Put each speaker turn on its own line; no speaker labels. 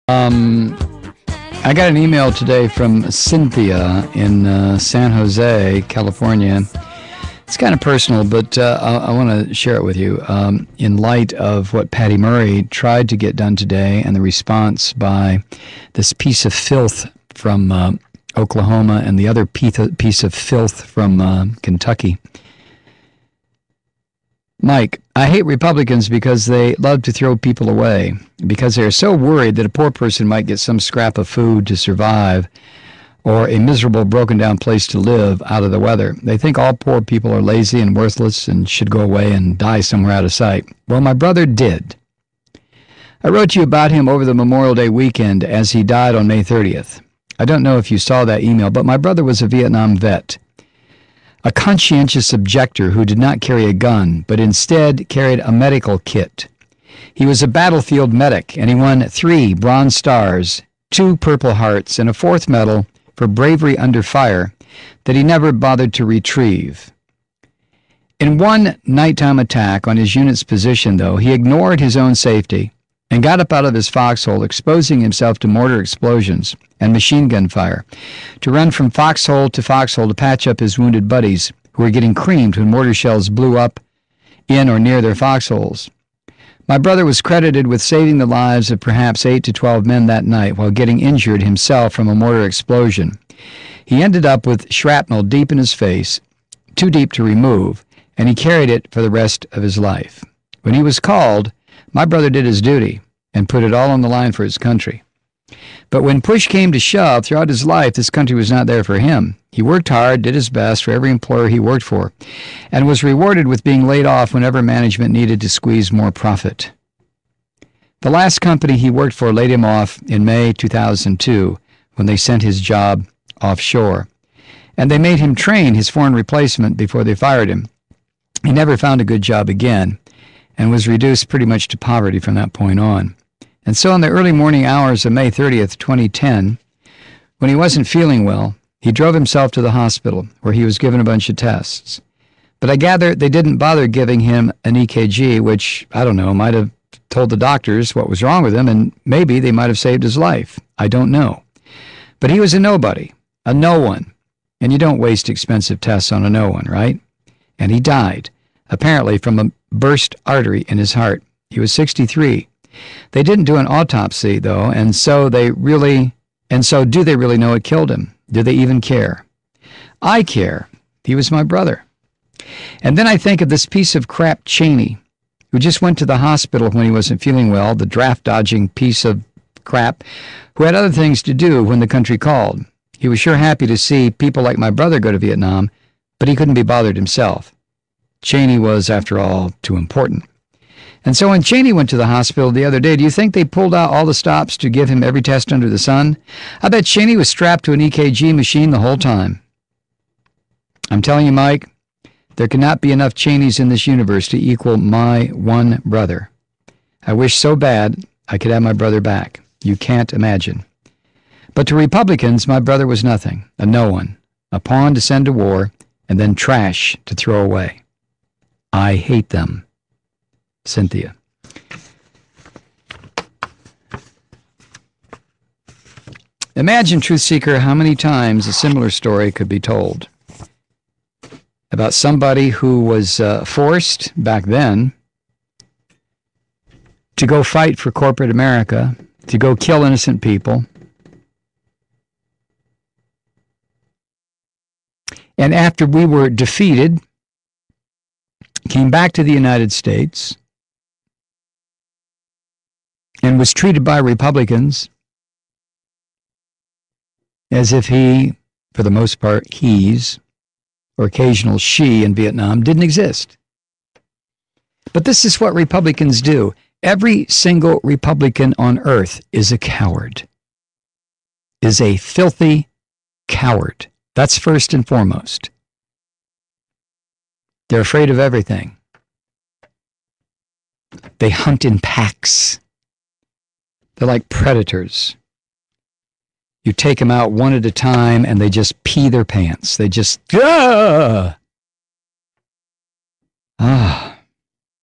Um, I got an email today from Cynthia in San Jose, California. It's kind of personal, but I want to share it with you in light of what Patty Murray tried to get done today and the response by this piece of filth from Oklahoma and the other piece of filth from Kentucky. Mike, I hate Republicans because they love to throw people away, because they are so worried that a poor person might get some scrap of food to survive or a miserable, broken down place to live out of the weather. They think all poor people are lazy and worthless and should go away and die somewhere out of sight. Well, my brother did. I wrote to you about him over the Memorial Day weekend as he died on May 30th. I don't know if you saw that email, but my brother was a Vietnam vet. A conscientious objector who did not carry a gun, but instead carried a medical kit. He was a battlefield medic, and he won 3 Bronze Stars, 2 Purple Hearts, and a 4th medal for bravery under fire that he never bothered to retrieve. In one nighttime attack on his unit's position, though, he ignored his own safety and got up out of his foxhole, exposing himself to mortar explosions and machine gun fire, to run from foxhole to patch up his wounded buddies who were getting creamed when mortar shells blew up in or near their foxholes. My brother was credited with saving the lives of perhaps 8 to 12 men that night while getting injured himself from a mortar explosion. He ended up with shrapnel deep in his face, too deep to remove, and he carried it for the rest of his life. When he was called, my brother did his duty and put it all on the line for his country. But when push came to shove throughout his life, this country was not there for him. He worked hard, did his best for every employer he worked for, and was rewarded with being laid off whenever management needed to squeeze more profit. The last company he worked for laid him off in May 2002 when they sent his job offshore, and they made him train his foreign replacement before they fired him. He never found a good job again and was reduced pretty much to poverty from that point on. And so in the early morning hours of May 30th, 2010, when he wasn't feeling well, he drove himself to the hospital where he was given a bunch of tests. But I gather they didn't bother giving him an EKG, which, I don't know, might have told the doctors what was wrong with him, and maybe they might have saved his life. I don't know. But he was a nobody, a no one. And you don't waste expensive tests on a no one, right? And he died, apparently from a burst artery in his heart. He was 63. They didn't do an autopsy, though, and so do they really know what killed him? Do they even care? I care. He was my brother. And then I think of this piece of crap Cheney, who just went to the hospital when he wasn't feeling well, the draft-dodging piece of crap, who had other things to do when the country called. He was sure happy to see people like my brother go to Vietnam, but he couldn't be bothered himself. Cheney was, after all, too important. And so when Cheney went to the hospital the other day, do you think they pulled out all the stops to give him every test under the sun? I bet Cheney was strapped to an EKG machine the whole time. I'm telling you, Mike, there cannot be enough Cheneys in this universe to equal my one brother. I wish so bad I could have my brother back. You can't imagine. But to Republicans, my brother was nothing, a no one, a pawn to send to war, and then trash to throw away. I hate them. Cynthia. Imagine, truth seeker, how many times a similar story could be told about somebody who was forced back then to go fight for corporate America, to go kill innocent people, and after we were defeated, came back to the United States and was treated by Republicans as if he, for the most part, he's, or occasional she in Vietnam, didn't exist. But this is what Republicans do. Every single Republican on earth is a coward, is a filthy coward. That's first and foremost. They're afraid of everything. They hunt in packs. They're like predators. You take them out one at a time and they just pee their pants. They just, ah!